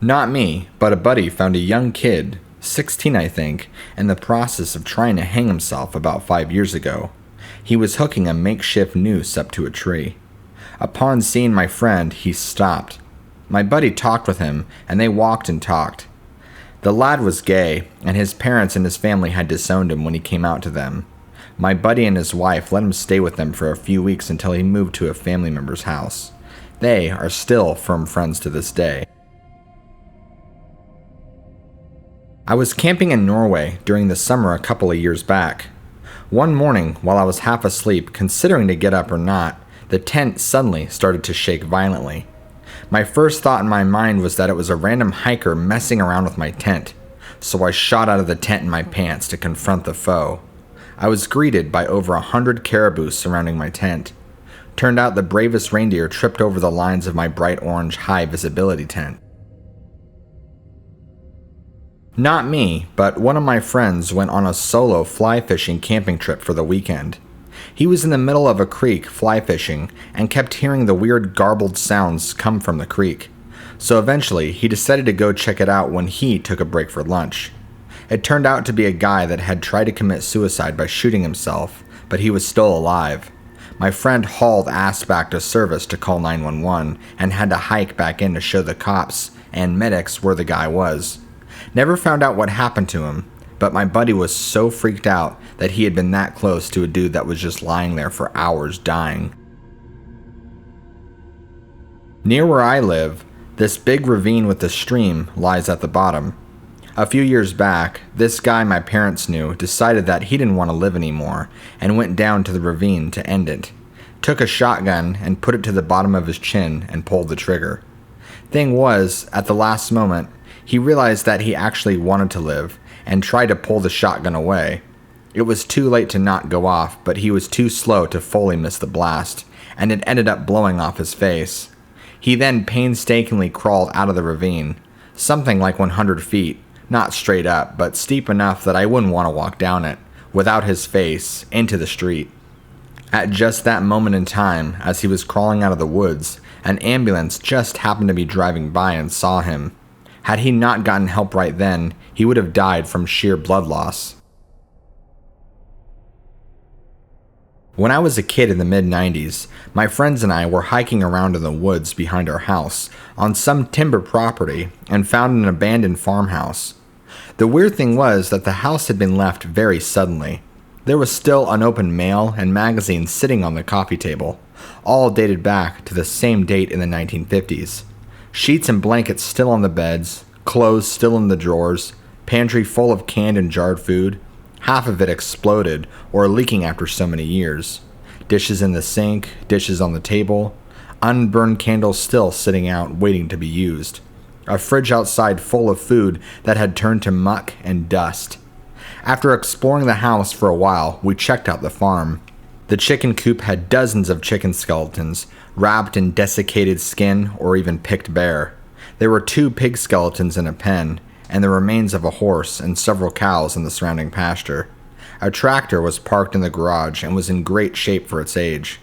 Not me, but a buddy found a young kid, 16 I think, in the process of trying to hang himself about 5 years ago. He was hooking a makeshift noose up to a tree. Upon seeing my friend, he stopped. My buddy talked with him, and they walked and talked. The lad was gay, and his parents and his family had disowned him when he came out to them. My buddy and his wife let him stay with them for a few weeks until he moved to a family member's house. They are still firm friends to this day. I was camping in Norway during the summer a couple of years back. One morning, while I was half asleep, considering to get up or not, the tent suddenly started to shake violently. My first thought in my mind was that it was a random hiker messing around with my tent, so I shot out of the tent in my pants to confront the foe. I was greeted by over 100 caribou surrounding my tent. Turned out the bravest reindeer tripped over the lines of my bright orange high visibility tent. Not me, but one of my friends went on a solo fly fishing camping trip for the weekend. He was in the middle of a creek fly fishing and kept hearing the weird garbled sounds come from the creek. So eventually, he decided to go check it out when he took a break for lunch. It turned out to be a guy that had tried to commit suicide by shooting himself, but he was still alive. My friend hauled ass back to service to call 911 and had to hike back in to show the cops and medics where the guy was. Never found out what happened to him, but my buddy was so freaked out that he had been that close to a dude that was just lying there for hours dying. Near where I live, this big ravine with a stream lies at the bottom. A few years back, this guy my parents knew decided that he didn't want to live anymore and went down to the ravine to end it. Took a shotgun and put it to the bottom of his chin and pulled the trigger. Thing was, at the last moment, he realized that he actually wanted to live and tried to pull the shotgun away. It was too late to not go off, but he was too slow to fully miss the blast, and it ended up blowing off his face. He then painstakingly crawled out of the ravine, something like 100 feet, not straight up, but steep enough that I wouldn't want to walk down it, without his face, into the street. At just that moment in time, as he was crawling out of the woods, an ambulance just happened to be driving by and saw him. Had he not gotten help right then, he would have died from sheer blood loss. When I was a kid in the mid-90s, my friends and I were hiking around in the woods behind our house on some timber property and found an abandoned farmhouse. The weird thing was that the house had been left very suddenly. There was still unopened mail and magazines sitting on the coffee table, all dated back to the same date in the 1950s. Sheets and blankets still on the beds, clothes still in the drawers, pantry full of canned and jarred food, half of it exploded or leaking after so many years. Dishes in the sink, dishes on the table, unburned candles still sitting out waiting to be used. A fridge outside full of food that had turned to muck and dust. After exploring the house for a while, we checked out the farm. The chicken coop had dozens of chicken skeletons, wrapped in desiccated skin or even picked bare. There were 2 pig skeletons in a pen, and the remains of a horse and several cows in the surrounding pasture. A tractor was parked in the garage and was in great shape for its age.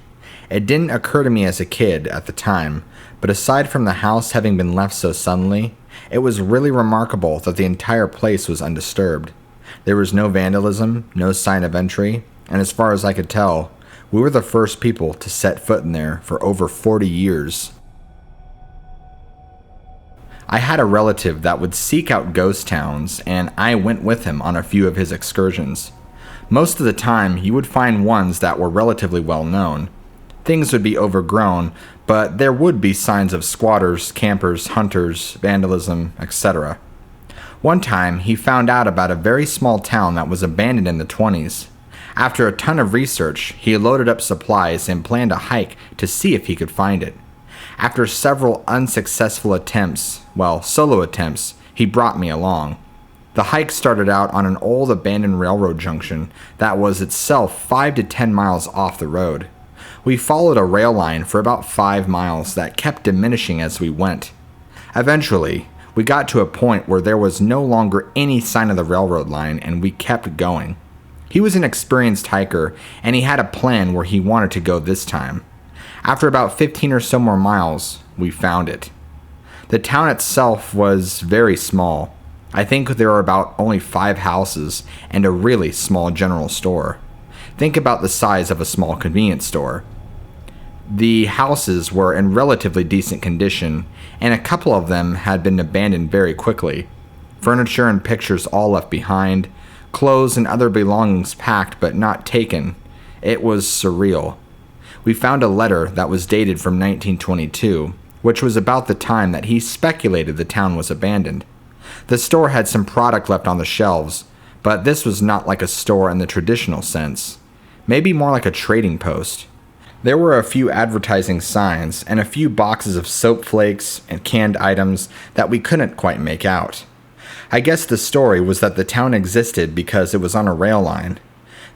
It didn't occur to me as a kid at the time, but aside from the house having been left so suddenly, it was really remarkable that the entire place was undisturbed. There was no vandalism, no sign of entry, and as far as I could tell, we were the first people to set foot in there for over 40 years. I had a relative that would seek out ghost towns, and I went with him on a few of his excursions. Most of the time, you would find ones that were relatively well known. Things would be overgrown, but there would be signs of squatters, campers, hunters, vandalism, etc. One time, he found out about a very small town that was abandoned in the 20s. After a ton of research, he loaded up supplies and planned a hike to see if he could find it. After several unsuccessful attempts, solo attempts, he brought me along. The hike started out on an old abandoned railroad junction that was itself 5 to 10 miles off the road. We followed a rail line for about 5 miles that kept diminishing as we went. Eventually, we got to a point where there was no longer any sign of the railroad line, and we kept going. He was an experienced hiker, and he had a plan where he wanted to go this time. After about 15 or so more miles, we found it. The town itself was very small. I think there were about only 5 houses and a really small general store. Think about the size of a small convenience store. The houses were in relatively decent condition, and a couple of them had been abandoned very quickly. Furniture and pictures all left behind, clothes and other belongings packed but not taken. It was surreal. We found a letter that was dated from 1922, which was about the time that he speculated the town was abandoned. The store had some product left on the shelves, but this was not like a store in the traditional sense. Maybe more like a trading post. There were a few advertising signs and a few boxes of soap flakes and canned items that we couldn't quite make out. I guess the story was that the town existed because it was on a rail line.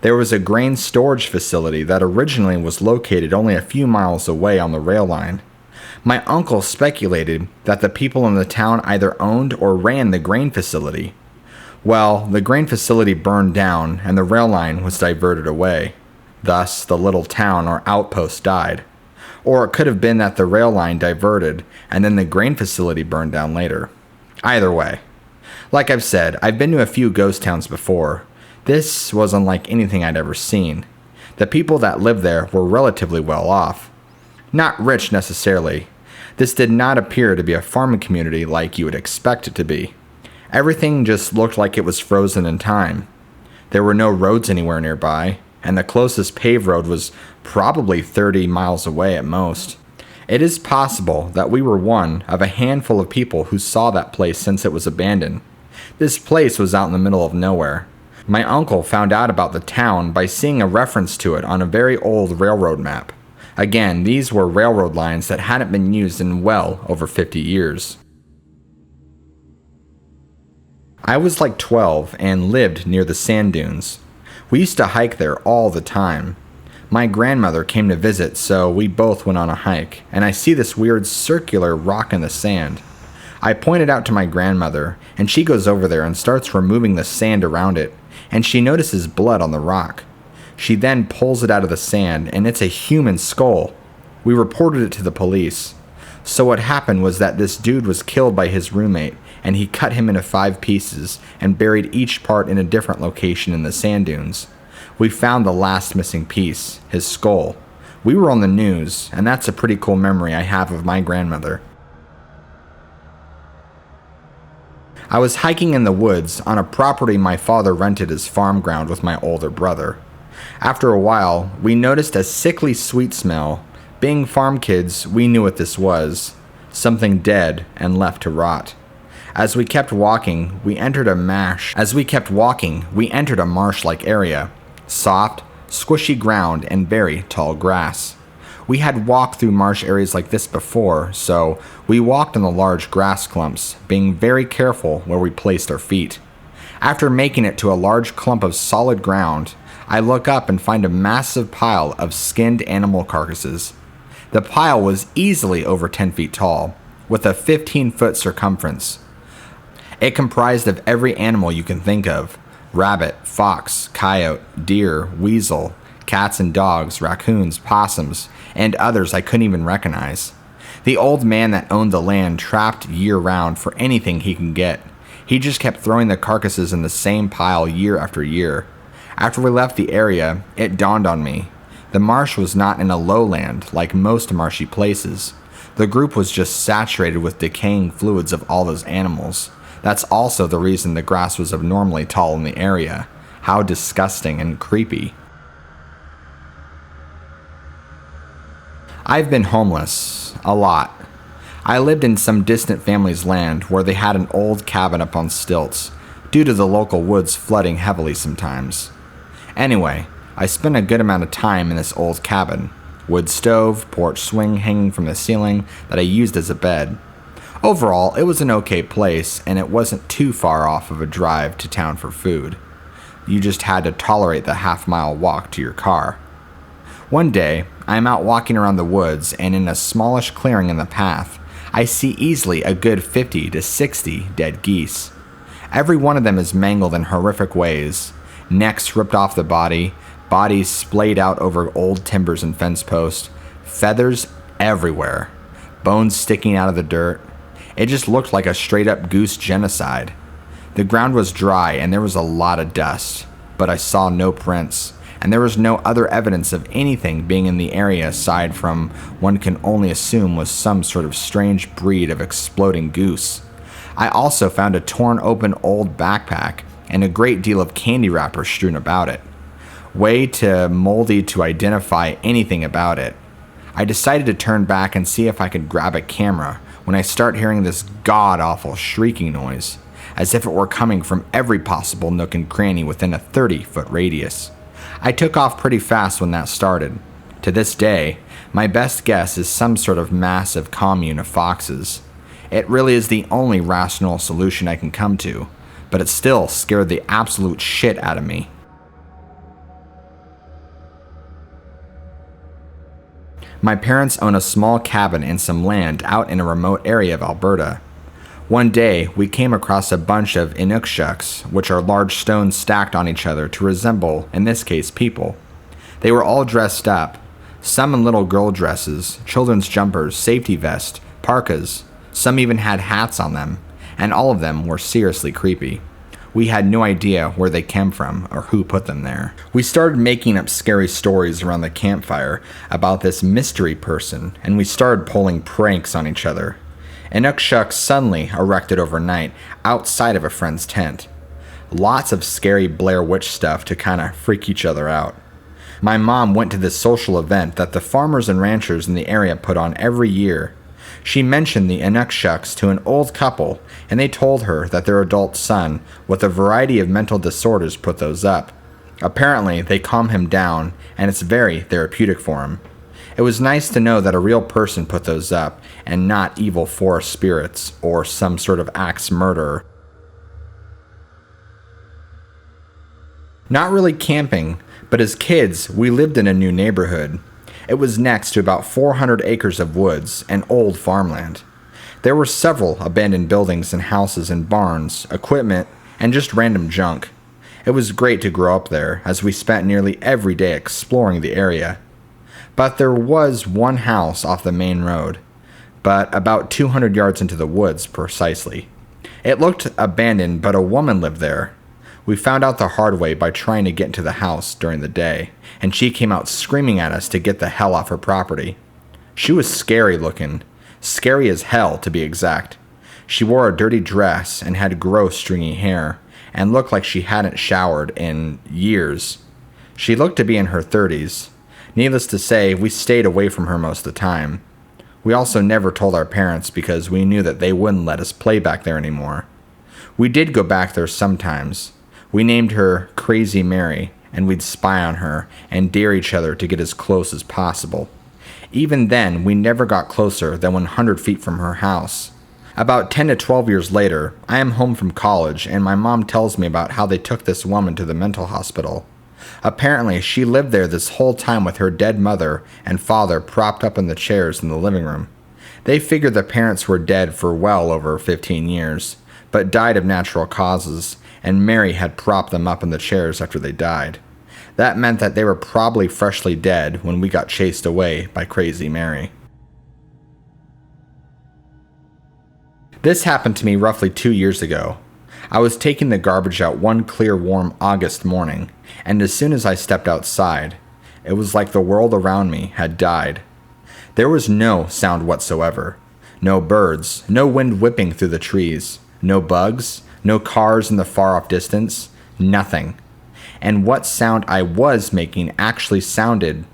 There was a grain storage facility that originally was located only a few miles away on the rail line. My uncle speculated that the people in the town either owned or ran the grain facility. Well, the grain facility burned down and the rail line was diverted away. Thus, the little town or outpost died. Or it could have been that the rail line diverted and then the grain facility burned down later. Either way. Like I've said, I've been to a few ghost towns before. This was unlike anything I'd ever seen. The people that lived there were relatively well off. Not rich necessarily. This did not appear to be a farming community like you would expect it to be. Everything just looked like it was frozen in time. There were no roads anywhere nearby, and the closest paved road was probably 30 miles away at most. It is possible that we were one of a handful of people who saw that place since it was abandoned. This place was out in the middle of nowhere. My uncle found out about the town by seeing a reference to it on a very old railroad map. Again, these were railroad lines that hadn't been used in well over 50 years. I was like 12 and lived near the sand dunes. We used to hike there all the time. My grandmother came to visit, so we both went on a hike, and I see this weird circular rock in the sand. I point it out to my grandmother, and she goes over there and starts removing the sand around it, and she notices blood on the rock. She then pulls it out of the sand, and it's a human skull. We reported it to the police. So what happened was that this dude was killed by his roommate, and he cut him into 5 pieces and buried each part in a different location in the sand dunes. We found the last missing piece, his skull. We were on the news, and that's a pretty cool memory I have of my grandmother. I was hiking in the woods on a property my father rented as farm ground with my older brother. After a while, we noticed a sickly sweet smell. Being farm kids, we knew what this was. Something dead and left to rot. As we kept walking, we entered a marsh-like area. Soft, squishy ground and very tall grass. We had walked through marsh areas like this before, so we walked on the large grass clumps, being very careful where we placed our feet. After making it to a large clump of solid ground, I look up and find a massive pile of skinned animal carcasses. The pile was easily over 10 feet tall, with a 15-foot circumference. It comprised of every animal you can think of: rabbit, fox, coyote, deer, weasel, cats and dogs, raccoons, possums, and others I couldn't even recognize. The old man that owned the land trapped year-round for anything he can get. He just kept throwing the carcasses in the same pile year after year. After we left the area, it dawned on me. The marsh was not in a lowland like most marshy places. The group was just saturated with decaying fluids of all those animals. That's also the reason the grass was abnormally tall in the area. How disgusting and creepy. I've been homeless. A lot. I lived in some distant family's land where they had an old cabin up on stilts, due to the local woods flooding heavily sometimes. Anyway, I spent a good amount of time in this old cabin. Wood stove, porch swing hanging from the ceiling that I used as a bed. Overall, it was an okay place, and it wasn't too far off of a drive to town for food. You just had to tolerate the half-mile walk to your car. One day, I'm out walking around the woods, and in a smallish clearing in the path, I see easily a good 50 to 60 dead geese. Every one of them is mangled in horrific ways. Necks ripped off the body, bodies splayed out over old timbers and fence posts, feathers everywhere, bones sticking out of the dirt. It just looked like a straight up goose genocide. The ground was dry and there was a lot of dust, but I saw no prints, and there was no other evidence of anything being in the area aside from one can only assume was some sort of strange breed of exploding goose. I also found a torn open old backpack and a great deal of candy wrappers strewn about it. Way too moldy to identify anything about it. I decided to turn back and see if I could grab a camera when I start hearing this god-awful shrieking noise, as if it were coming from every possible nook and cranny within a 30-foot radius. I took off pretty fast when that started. To this day, my best guess is some sort of massive commune of foxes. It really is the only rational solution I can come to, but it still scared the absolute shit out of me. My parents own a small cabin and some land out in a remote area of Alberta. One day, we came across a bunch of inukshuks, which are large stones stacked on each other to resemble, in this case, people. They were all dressed up, some in little girl dresses, children's jumpers, safety vests, parkas. Some even had hats on them, and all of them were seriously creepy. We had no idea where they came from or who put them there. We started making up scary stories around the campfire about this mystery person, and we started pulling pranks on each other. Inukshuks suddenly erected overnight outside of a friend's tent. Lots of scary Blair Witch stuff to kind of freak each other out. My mom went to this social event that the farmers and ranchers in the area put on every year. She mentioned the Inukshuks to an old couple, and they told her that their adult son, with a variety of mental disorders, put those up. Apparently, they calm him down, and it's very therapeutic for him. It was nice to know that a real person put those up, and not evil forest spirits, or some sort of axe murderer. Not really camping, but as kids, we lived in a new neighborhood. It was next to about 400 acres of woods and old farmland. There were several abandoned buildings and houses and barns, equipment, and just random junk. It was great to grow up there, as we spent nearly every day exploring the area. But there was one house off the main road, but about 200 yards into the woods precisely. It looked abandoned, but a woman lived there. We found out the hard way by trying to get into the house during the day, and she came out screaming at us to get the hell off her property. She was scary looking, scary as hell to be exact. She wore a dirty dress and had gross stringy hair, and looked like she hadn't showered in years. She looked to be in her 30s. Needless to say, we stayed away from her most of the time. We also never told our parents because we knew that they wouldn't let us play back there anymore. We did go back there sometimes. We named her Crazy Mary, and we'd spy on her and dare each other to get as close as possible. Even then, we never got closer than 100 feet from her house. About 10 to 12 years later, I am home from college, and my mom tells me about how they took this woman to the mental hospital. Apparently, she lived there this whole time with her dead mother and father propped up in the chairs in the living room. They figured the parents were dead for well over 15 years, but died of natural causes, and Mary had propped them up in the chairs after they died. That meant that they were probably freshly dead when we got chased away by Crazy Mary. This happened to me roughly 2 years ago. I was taking the garbage out one clear, warm August morning, and as soon as I stepped outside, it was like the world around me had died. There was no sound whatsoever. No birds, no wind whipping through the trees, no bugs, no cars in the far-off distance, nothing. And what sound I was making actually sounded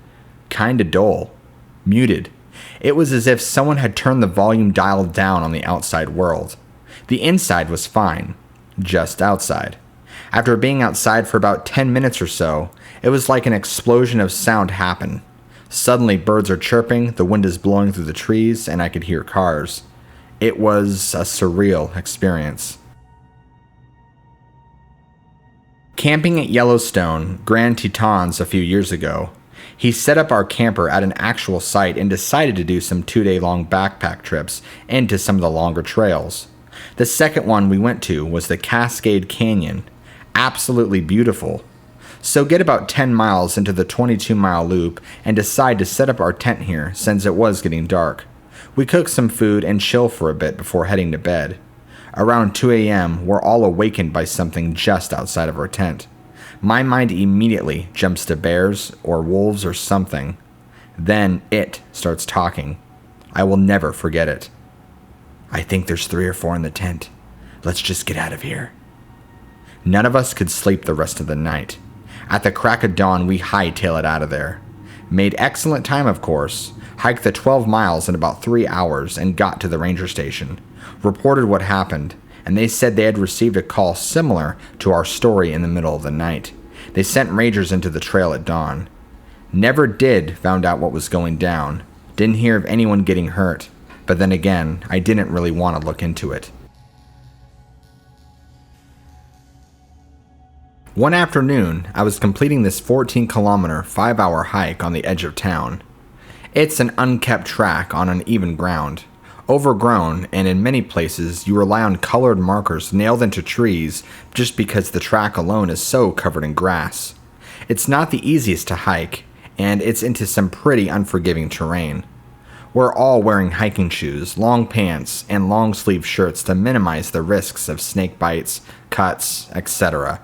kinda dull, muted. It was as if someone had turned the volume dial down on the outside world. The inside was fine, just outside. After being outside for about 10 minutes or so, it was like an explosion of sound happened. Suddenly birds are chirping, the wind is blowing through the trees, and I could hear cars. It was a surreal experience. Camping at Yellowstone, Grand Tetons a few years ago, he set up our camper at an actual site and decided to do some 2-day-long backpack trips into some of the longer trails. The second one we went to was the Cascade Canyon. Absolutely beautiful. So get about 10 miles into the 22-mile loop and decide to set up our tent here since it was getting dark. We cook some food and chill for a bit before heading to bed. Around 2 a.m., we're all awakened by something just outside of our tent. My mind immediately jumps to bears or wolves or something. Then it starts talking. I will never forget it. "I think there's 3 or 4 in the tent. Let's just get out of here." None of us could sleep the rest of the night. At the crack of dawn, we hightail it out of there. Made excellent time, of course. Hiked the 12 miles in about 3 hours and got to the ranger station. Reported what happened, and they said they had received a call similar to our story in the middle of the night. They sent rangers into the trail at dawn. Never did found out what was going down. Didn't hear of anyone getting hurt, but then again, I didn't really want to look into it. One afternoon, I was completing this 14-kilometer, 5-hour hike on the edge of town. It's an unkept track on uneven ground, overgrown, and in many places you rely on colored markers nailed into trees just because the track alone is so covered in grass. It's not the easiest to hike, and it's into some pretty unforgiving terrain. We're all wearing hiking shoes, long pants, and long-sleeve shirts to minimize the risks of snake bites, cuts, etc.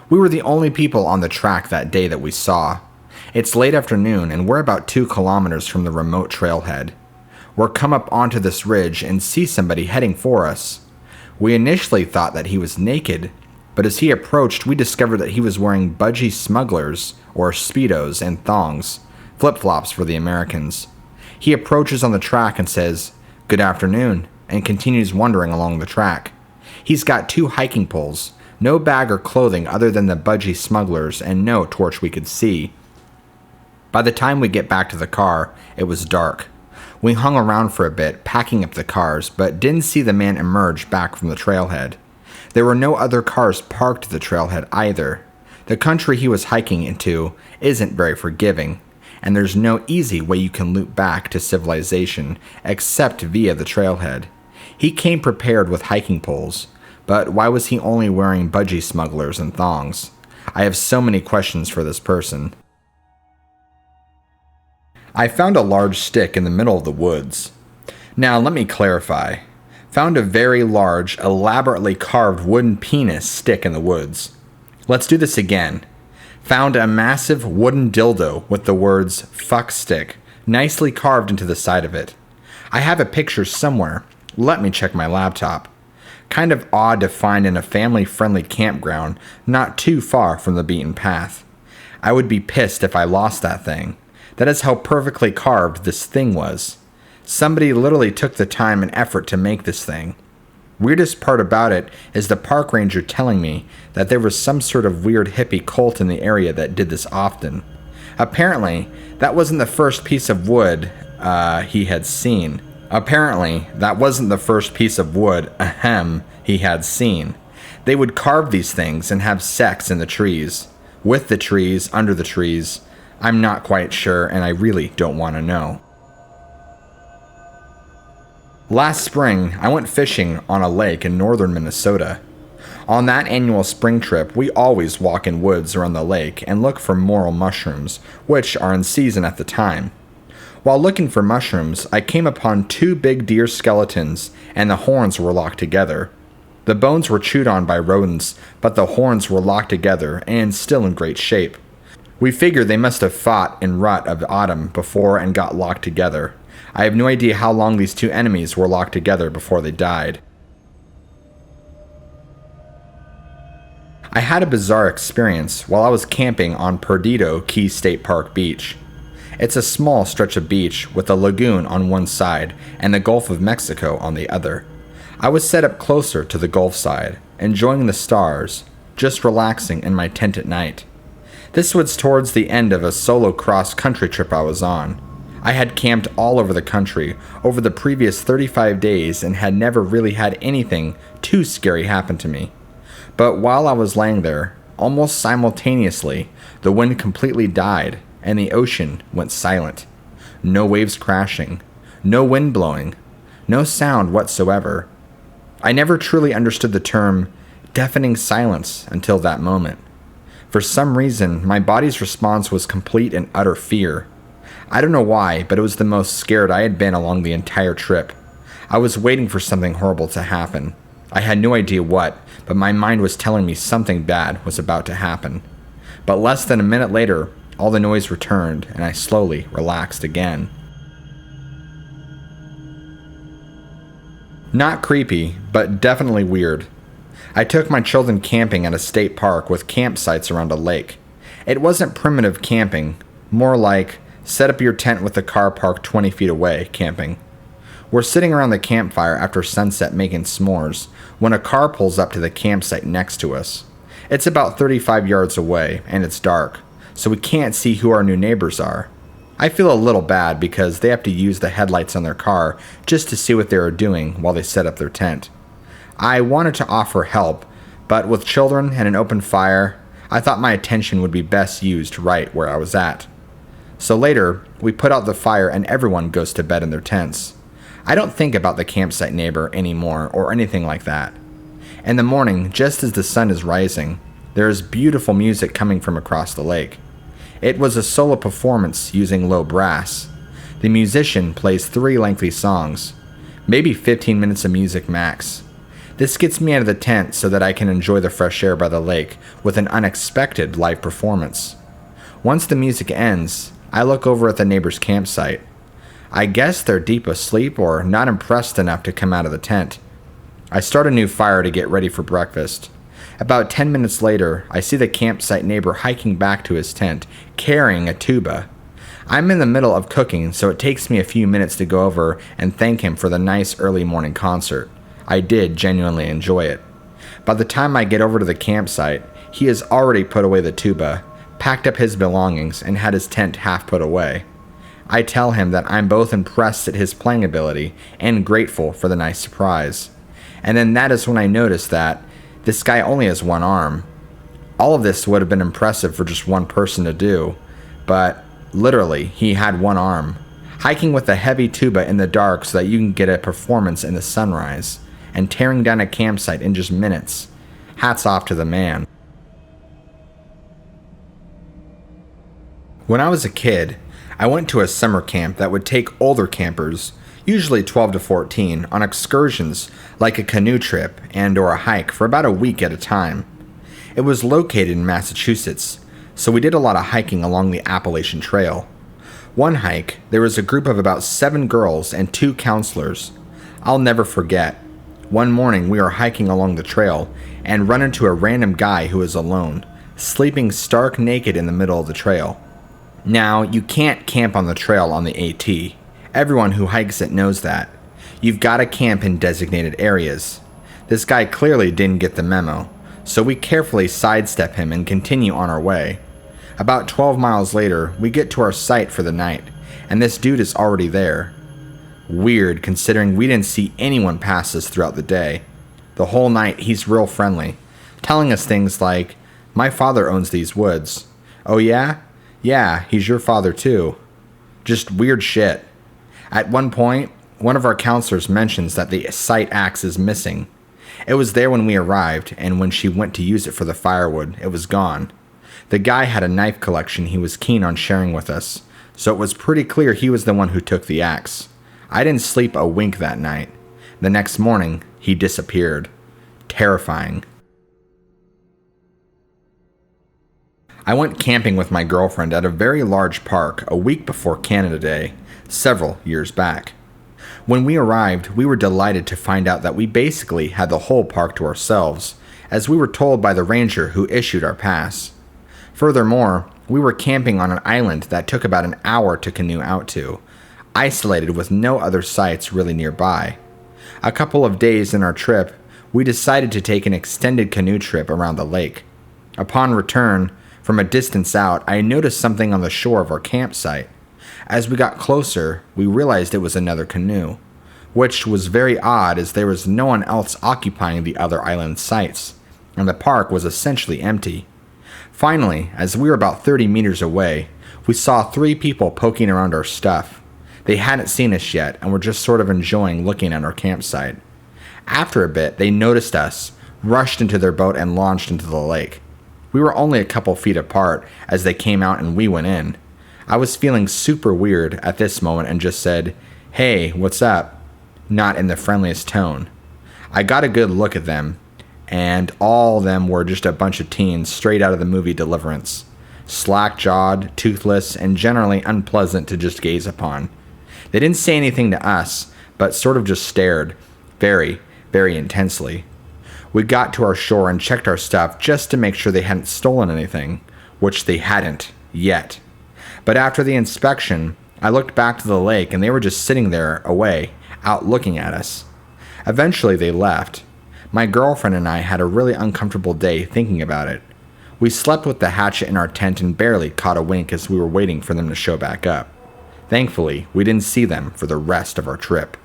We were the only people on the track that day that we saw. It's late afternoon, and we're about 2 kilometers from the remote trailhead. We're come up onto this ridge and see somebody heading for us. We initially thought that he was naked, but as he approached, we discovered that he was wearing budgie smugglers, or speedos, and thongs, flip-flops for the Americans. He approaches on the track and says, "Good afternoon," and continues wandering along the track. He's got 2 hiking poles, no bag or clothing other than the budgie smugglers, and no torch we could see. By the time we get back to the car, it was dark. We hung around for a bit, packing up the cars, but didn't see the man emerge back from the trailhead. There were no other cars parked at the trailhead either. The country he was hiking into isn't very forgiving, and there's no easy way you can loop back to civilization except via the trailhead. He came prepared with hiking poles, but why was he only wearing budgie smugglers and thongs? I have so many questions for this person. I found a large stick in the middle of the woods. Now, let me clarify. Found a very large, elaborately carved wooden penis stick in the woods. Let's do this again. Found a massive wooden dildo with the words "fuck stick" nicely carved into the side of it. I have a picture somewhere. Let me check my laptop. Kind of odd to find in a family-friendly campground not too far from the beaten path. I would be pissed if I lost that thing. That is how perfectly carved this thing was. Somebody literally took the time and effort to make this thing. Weirdest part about it is the park ranger telling me that there was some sort of weird hippie cult in the area that did this often. Apparently, that wasn't the first piece of wood he had seen. He had seen. They would carve these things and have sex in the trees. With the trees, under the trees. I'm not quite sure, and I really don't want to know. Last spring, I went fishing on a lake in northern Minnesota. On that annual spring trip, we always walk in woods around the lake and look for morel mushrooms, which are in season at the time. While looking for mushrooms, I came upon 2 big deer skeletons, and the horns were locked together. The bones were chewed on by rodents, but the horns were locked together and still in great shape. We figured they must have fought in rut of autumn before and got locked together. I have no idea how long these 2 enemies were locked together before they died. I had a bizarre experience while I was camping on Perdido Key State Park Beach. It's a small stretch of beach with a lagoon on one side and the Gulf of Mexico on the other. I was set up closer to the Gulf side, enjoying the stars, just relaxing in my tent at night. This was towards the end of a solo cross-country trip I was on. I had camped all over the country over the previous 35 days and had never really had anything too scary happen to me. But while I was laying there, almost simultaneously, the wind completely died and the ocean went silent. No waves crashing, no wind blowing, no sound whatsoever. I never truly understood the term deafening silence until that moment. For some reason, my body's response was complete and utter fear. I don't know why, but it was the most scared I had been along the entire trip. I was waiting for something horrible to happen. I had no idea what, but my mind was telling me something bad was about to happen. But less than a minute later, all the noise returned, and I slowly relaxed again. Not creepy, but definitely weird. I took my children camping at a state park with campsites around a lake. It wasn't primitive camping, more like set up your tent with the car parked 20 feet away camping. We're sitting around the campfire after sunset making s'mores when a car pulls up to the campsite next to us. It's about 35 yards away and it's dark, so we can't see who our new neighbors are. I feel a little bad because they have to use the headlights on their car just to see what they are doing while they set up their tent. I wanted to offer help, but with children and an open fire, I thought my attention would be best used right where I was at. So later, we put out the fire and everyone goes to bed in their tents. I don't think about the campsite neighbor anymore or anything like that. In the morning, just as the sun is rising, there is beautiful music coming from across the lake. It was a solo performance using low brass. The musician plays 3 lengthy songs, maybe 15 minutes of music max. This gets me out of the tent so that I can enjoy the fresh air by the lake with an unexpected live performance. Once the music ends, I look over at the neighbor's campsite. I guess they're deep asleep or not impressed enough to come out of the tent. I start a new fire to get ready for breakfast. About 10 minutes later, I see the campsite neighbor hiking back to his tent, carrying a tuba. I'm in the middle of cooking, so it takes me a few minutes to go over and thank him for the nice early morning concert. I did genuinely enjoy it. By the time I get over to the campsite, he has already put away the tuba, packed up his belongings, and had his tent half put away. I tell him that I'm both impressed at his playing ability and grateful for the nice surprise. And then that is when I notice that this guy only has one arm. All of this would have been impressive for just one person to do, but literally, he had one arm. Hiking with a heavy tuba in the dark so that you can get a performance in the sunrise, and tearing down a campsite in just minutes. Hats off to the man. When I was a kid, I went to a summer camp that would take older campers, usually 12 to 14, on excursions like a canoe trip and or a hike for about a week at a time. It was located in Massachusetts, so we did a lot of hiking along the Appalachian Trail. One hike, there was a group of about 7 girls and 2 counselors. I'll never forget. One morning we were hiking along the trail and run into a random guy who was alone, sleeping stark naked in the middle of the trail. Now, you can't camp on the trail on the AT. Everyone who hikes it knows that. You've got to camp in designated areas. This guy clearly didn't get the memo, so we carefully sidestep him and continue on our way. About 12 miles later, we get to our site for the night, and this dude is already there. Weird, considering we didn't see anyone pass us throughout the day. The whole night, he's real friendly, telling us things like, "My father owns these woods." "Oh yeah? Yeah, he's your father too." Just weird shit. At one point, one of our counselors mentions that the site axe is missing. It was there when we arrived, and when she went to use it for the firewood, it was gone. The guy had a knife collection he was keen on sharing with us, so it was pretty clear he was the one who took the axe. I didn't sleep a wink that night. The next morning, he disappeared. Terrifying. I went camping with my girlfriend at a very large park a week before Canada Day, several years back. When we arrived, we were delighted to find out that we basically had the whole park to ourselves, as we were told by the ranger who issued our pass. Furthermore, we were camping on an island that took about an hour to canoe out to, isolated with no other sites really nearby. A couple of days in our trip, we decided to take an extended canoe trip around the lake. Upon return, from a distance out, I noticed something on the shore of our campsite. As we got closer, we realized it was another canoe, which was very odd as there was no one else occupying the other island sites, and the park was essentially empty. Finally, as we were about 30 meters away, we saw 3 people poking around our stuff. They hadn't seen us yet and were just sort of enjoying looking at our campsite. After a bit, they noticed us, rushed into their boat, and launched into the lake. We were only a couple feet apart as they came out and we went in. I was feeling super weird at this moment and just said, "Hey, what's up?" Not in the friendliest tone. I got a good look at them, and all of them were just a bunch of teens straight out of the movie Deliverance. Slack-jawed, toothless, and generally unpleasant to just gaze upon. They didn't say anything to us, but sort of just stared, very, very intensely. We got to our shore and checked our stuff just to make sure they hadn't stolen anything, which they hadn't, yet. But after the inspection, I looked back to the lake and they were just sitting there, away, out looking at us. Eventually they left. My girlfriend and I had a really uncomfortable day thinking about it. We slept with the hatchet in our tent and barely caught a wink as we were waiting for them to show back up. Thankfully, we didn't see them for the rest of our trip.